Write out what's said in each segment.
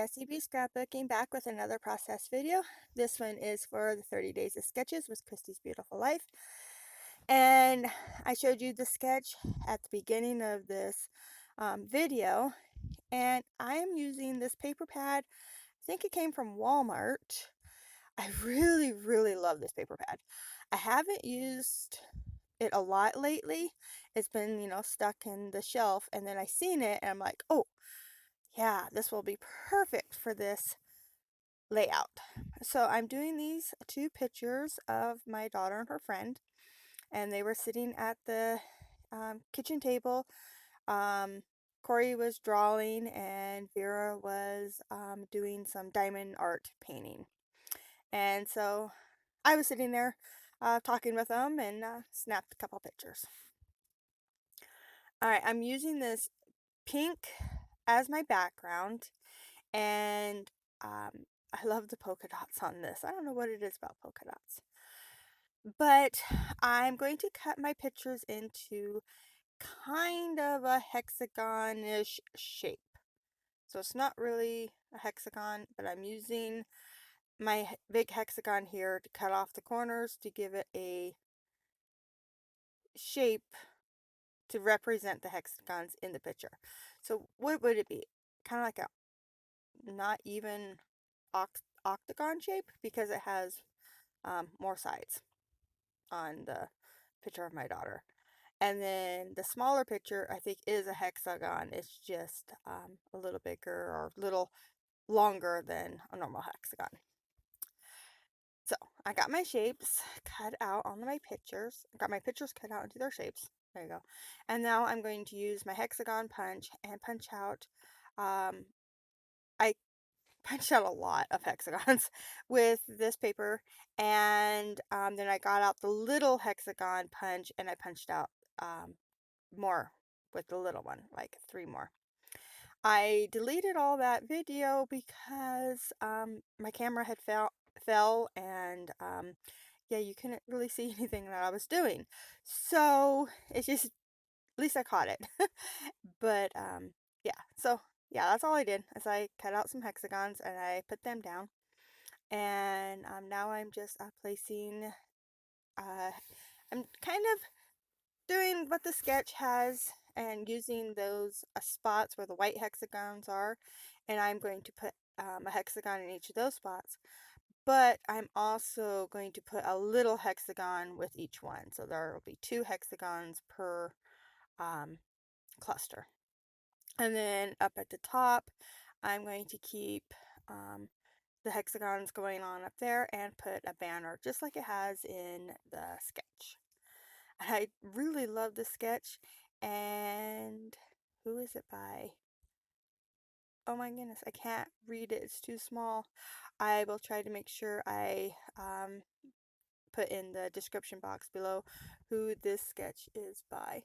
SCB Scrapbooking back with another process video. This one is for the 30 Days of Sketches with Christy's Beautiful Life. And I showed you the sketch at the beginning of this video. And I am using this paper pad. I think it came from Walmart. I really love this paper pad. I haven't used it a lot lately. It's been, stuck in the shelf. And then I seen it and I'm like, oh, yeah, this will be perfect for this layout. So I'm doing these two pictures of my daughter and her friend, and they were sitting at the kitchen table. Um, Corey was drawing, and Vera was doing some diamond art painting. And so I was sitting there talking with them and snapped a couple pictures. All right, I'm using this pink as my background, and I love the polka dots on this. I don't know what it is about polka dots. But I'm going to cut my pictures into kind of a hexagon-ish shape. So it's not really a hexagon, but I'm using my big hexagon here to cut off the corners to give it a shape to represent the hexagons in the picture. So what would it be? Kind of like a not even octagon shape because it has more sides on the picture of my daughter. And then the smaller picture, I think, is a hexagon. It's just a little bigger or a little longer than a normal hexagon. So I got my shapes cut out on my pictures. I got my pictures cut out into their shapes. There you go. And now I'm going to use my hexagon punch and punch out. I punched out a lot of hexagons with this paper, and then I got out the little hexagon punch and I punched out more with the little one, like 3 more. I deleted all that video because my camera had fell and yeah, you couldn't really see anything that I was doing. So it's just, at least I caught it. But yeah, so yeah, that's all I did is I cut out some hexagons and I put them down. And now I'm just placing, I'm kind of doing what the sketch has and using those spots where the white hexagons are, and I'm going to put a hexagon in each of those spots, but I'm also going to put a little hexagon with each one, so there will be 2 hexagons per cluster. And then up at the top I'm going to keep the hexagons going on up there and put a banner just like it has in the sketch. I really love the sketch. And who is it by? Oh my goodness, I can't read it. It's too small. I will try to make sure I put in the description box below who this sketch is by.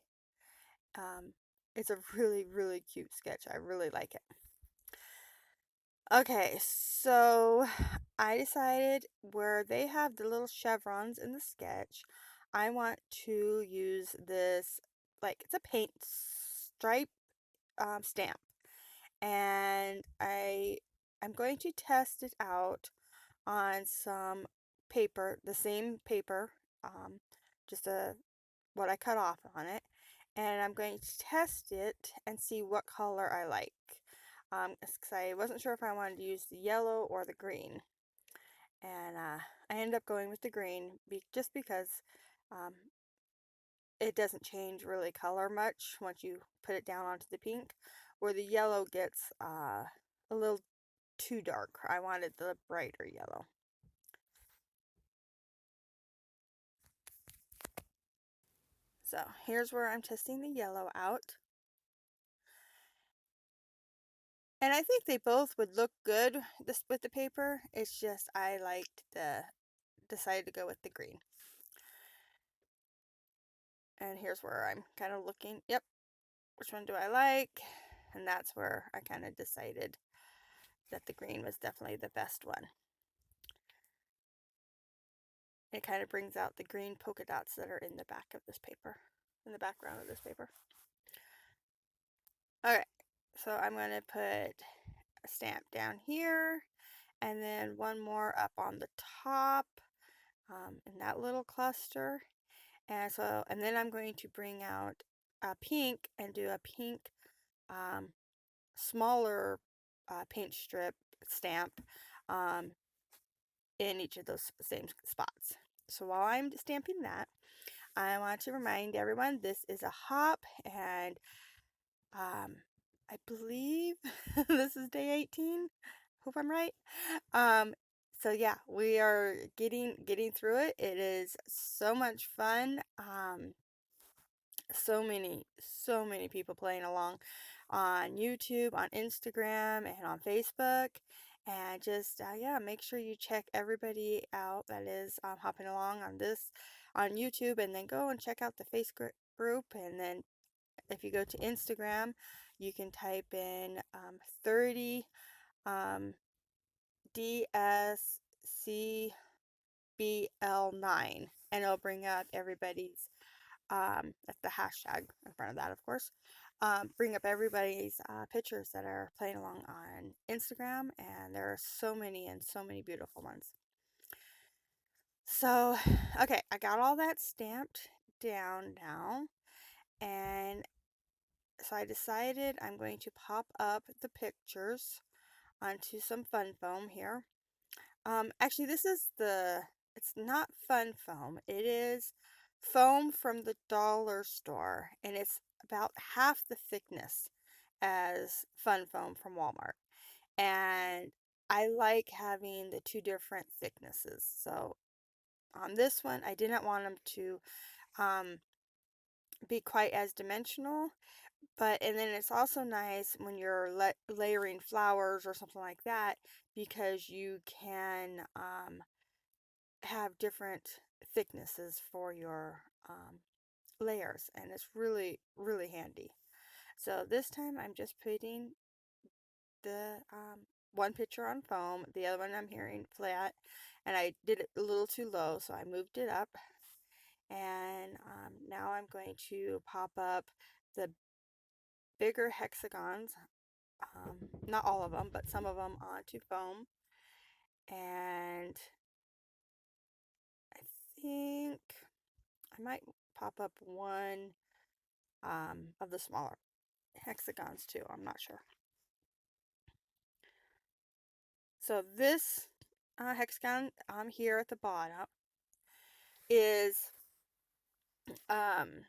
It's a really cute sketch. I really like it. Okay, so I decided where they have the little chevrons in the sketch, I want to use this, like, it's a paint stripe stamp. And I'm going to test it out on some paper, the same paper, um, just what I cut off on it. And I'm going to test it and see what color I like. Because I wasn't sure if I wanted to use the yellow or the green. And I ended up going with the green just because um, it doesn't change really color much once you put it down onto the pink, where the yellow gets a little too dark. I wanted the brighter yellow. So here's where I'm testing the yellow out. And I think they both would look good with the paper. It's just I decided to go with the green. And here's where I'm kind of looking, yep, which one do I like? And that's where I kind of decided that the green was definitely the best one. It kind of brings out the green polka dots that are in the back of this paper, in the background of this paper. Okay, so I'm going to put stamp down here, and then one more up on the top, in that little cluster. And then I'm going to bring out a pink and do a pink, um, smaller paint strip stamp, um, in each of those same spots. So while I'm stamping that, I want to remind everyone this is a hop, and um, I believe this is day 18. Hope I'm right. Um, so yeah, we are getting through it. It is so much fun. So many people playing along on YouTube, on Instagram, and on Facebook. And just yeah, make sure you check everybody out that is hopping along on this on YouTube, and then go and check out the Facebook group. And then if you go to Instagram, you can type in 30 um, DSCBL9, and it'll bring up everybody's, that's the hashtag in front of that, of course. Bring up everybody's pictures that are playing along on Instagram, and there are so many and so many beautiful ones. So, okay, I got all that stamped down now, and so I decided I'm going to pop up the pictures onto some fun foam here. Actually, it's not fun foam. It is foam from the dollar store, and it's about half the thickness as fun foam from Walmart. And I like having the two different thicknesses. So on this one, I didn't want them to um, be quite as dimensional. And then it's also nice when you're layering flowers or something like that, because you can have different thicknesses for your layers, and it's really, really handy. So this time I'm just putting the one picture on foam, the other one I'm hearing flat, and I did it a little too low, so I moved it up. And now I'm going to pop up the bigger hexagons, not all of them, but some of them, onto foam. And I think I might pop up one of the smaller hexagons too. I'm not sure. So this hexagon here at the bottom is um,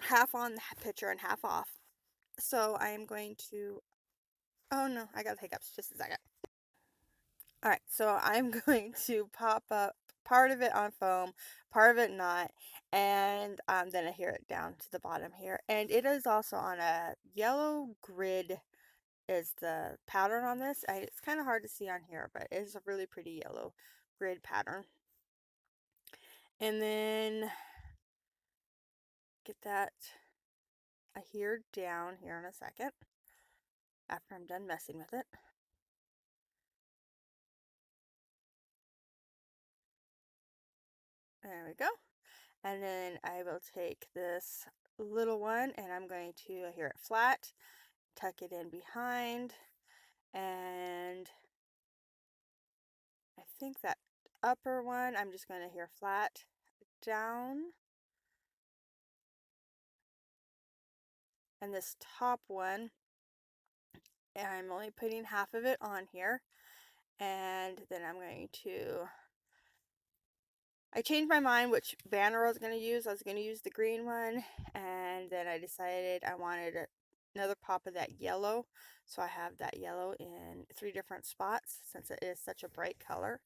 half on the picture and half off. So I am going to, oh no, I got hiccups, just a second. All right, so I'm going to pop up part of it on foam, part of it not, and then I hear it down to the bottom here. And it is also on a yellow grid is the pattern on this. It's kind of hard to see on here, but it is a really pretty yellow grid pattern. And then get that adhered down here in a second after I'm done messing with it. There we go. And then I will take this little one, and I'm going to adhere it flat, tuck it in behind, and I think that upper one I'm just going to adhere flat down. And this top one, I'm only putting half of it on here. And then I'm going to, I changed my mind which banner I was going to use. I was going to use the green one, and then I decided I wanted another pop of that yellow. So I have that yellow in 3 different spots since it is such a bright color.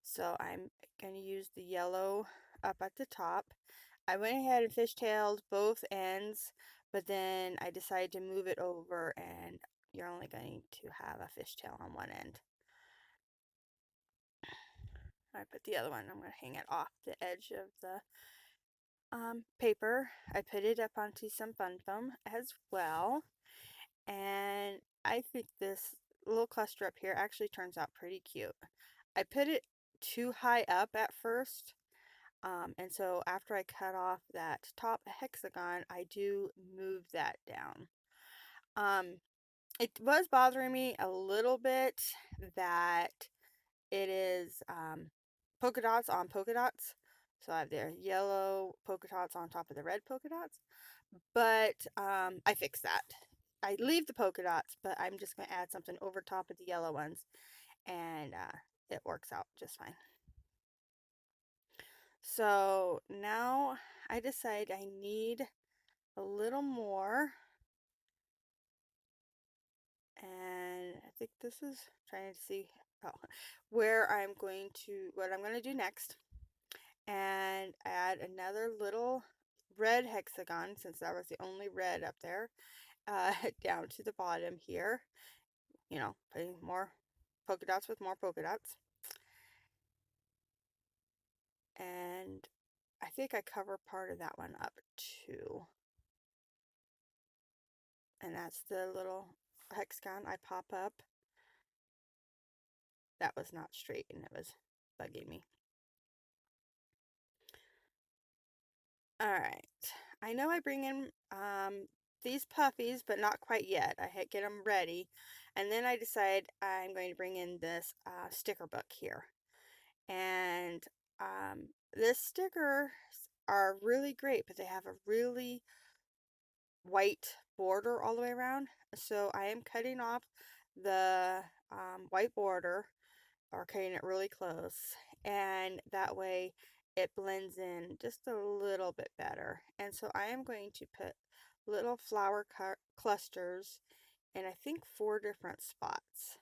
So I'm going to use the yellow up at the top. I went ahead and fishtailed both ends, but then I decided to move it over, and you're only going to have a fishtail on one end. I put the other one, I'm going to hang it off the edge of the paper. I put it up onto some fun foam as well, and I think this little cluster up here actually turns out pretty cute. I put it too high up at first, and so after I cut off that top hexagon, I do move that down. It was bothering me a little bit that it is polka dots on polka dots. So I have the yellow polka dots on top of the red polka dots. But I fixed that. I leave the polka dots, but I'm just going to add something over top of the yellow ones, and it works out just fine. So now I decide I need a little more, and I think this is trying to see oh, where I'm going to, what I'm going to do next, and add another little red hexagon, since that was the only red up there, down to the bottom here. You know, putting more polka dots with more polka dots. And I think I cover part of that one up too. And that's the little hexagon I pop up. That was not straight and it was bugging me. Alright, I know I bring in these puffies, but not quite yet. I get them ready. And then I decide I'm going to bring in this sticker book here. And this stickers are really great, but they have a really white border all the way around. So I am cutting off the white border, or cutting it really close, and that way it blends in just a little bit better. And so I am going to put little flower clusters in, I think, 4 different spots.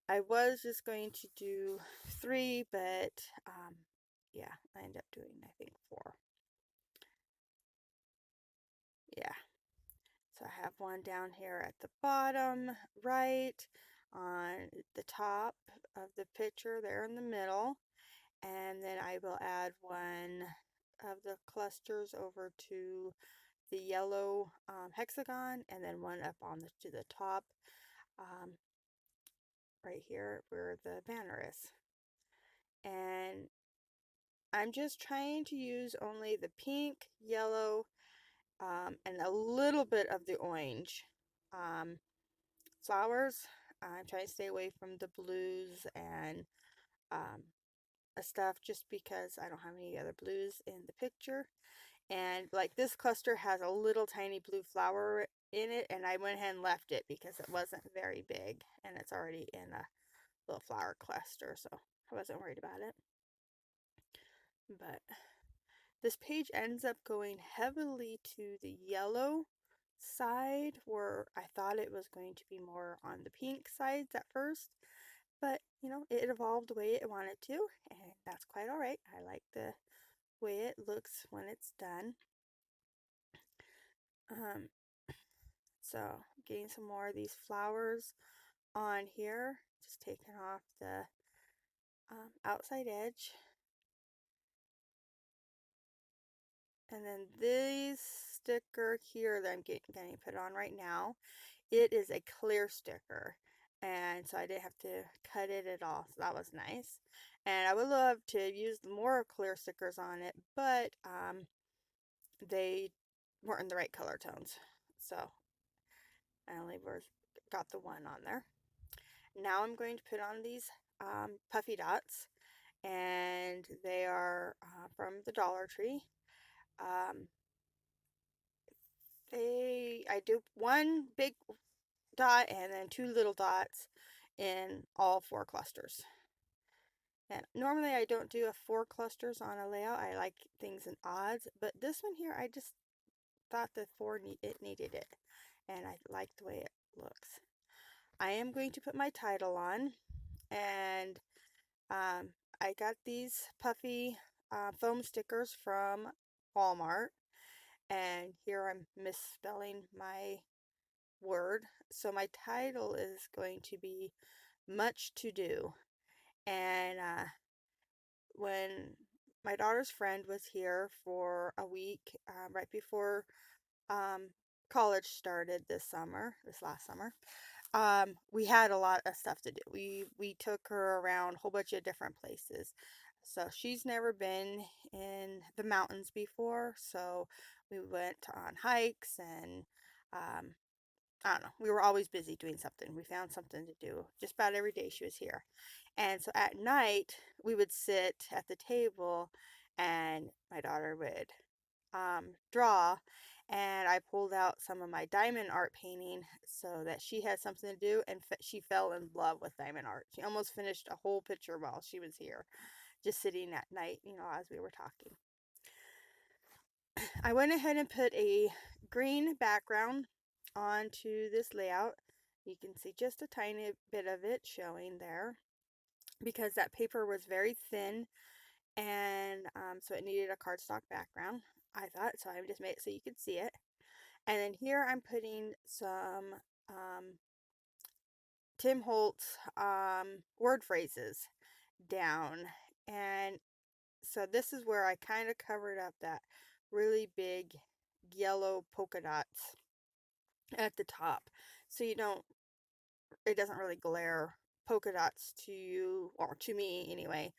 I was just going to do 3, but yeah, I ended up doing, I think, 4. Yeah. So I have one down here at the bottom right, on the top of the picture there in the middle, and then I will add one of the clusters over to the yellow hexagon, and then one up on to the top right here where the banner is. And I'm just trying to use only the pink, yellow, and a little bit of the orange flowers. I'm trying to stay away from the blues and stuff, just because I don't have any other blues in the picture. And like this cluster has a little tiny blue flower in it, and I went ahead and left it because it wasn't very big and it's already in a little flower cluster, so I wasn't worried about it. But this page ends up going heavily to the yellow side, where I thought it was going to be more on the pink sides at first. But, you know, it evolved the way it wanted to, and that's quite alright. I like the way it looks when it's done. So, getting some more of these flowers on here. Just taking off the outside edge. And then this sticker here that I'm getting put on right now, it is a clear sticker. And so I didn't have to cut it at all. So that was nice. And I would love to use more clear stickers on it, but they weren't in the right color tones. So I only got the one on there. Now I'm going to put on these puffy dots. And they are from the Dollar Tree. I do one big dot and then 2 little dots in all 4 clusters. And normally I don't do a 4 clusters on a layout. I like things in odds, but this one here I just thought the 4 it needed it, and I like the way it looks. I am going to put my title on, and I got these puffy foam stickers from Walmart, and here I'm misspelling my word. So my title is going to be Much to Do. And when my daughter's friend was here for a week, right before um, college started this last summer, we had a lot of stuff to do. We took her around a whole bunch of different places. So she's never been in the mountains before, so we went on hikes and I don't know, we were always busy doing something. We found something to do just about every day she was here. And so at night, we would sit at the table and my daughter would draw. And I pulled out some of my diamond art painting so that she had something to do. And she fell in love with diamond art. She almost finished a whole picture while she was here, just sitting at night, as we were talking. I went ahead and put a green background onto this layout. You can see just a tiny bit of it showing there because that paper was very thin, and so it needed a cardstock background, I thought. So I just made it so you could see it. And then here I'm putting some Tim Holtz word phrases down. And so this is where I kind of covered up that really big yellow polka dots at the top, so it doesn't really glare polka dots to you, or to me anyway,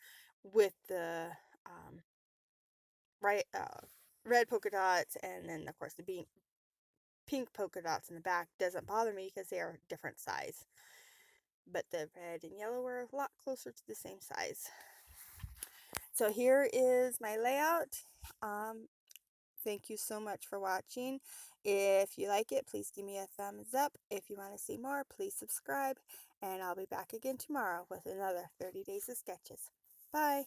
with the right red polka dots, and then of course the pink polka dots in the back doesn't bother me because they are different size, but the red and yellow are a lot closer to the same size. So here is my layout. Thank you so much for watching. If you like it, please give me a thumbs up. If you want to see more, please subscribe. And I'll be back again tomorrow with another 30 Days of Sketches. Bye.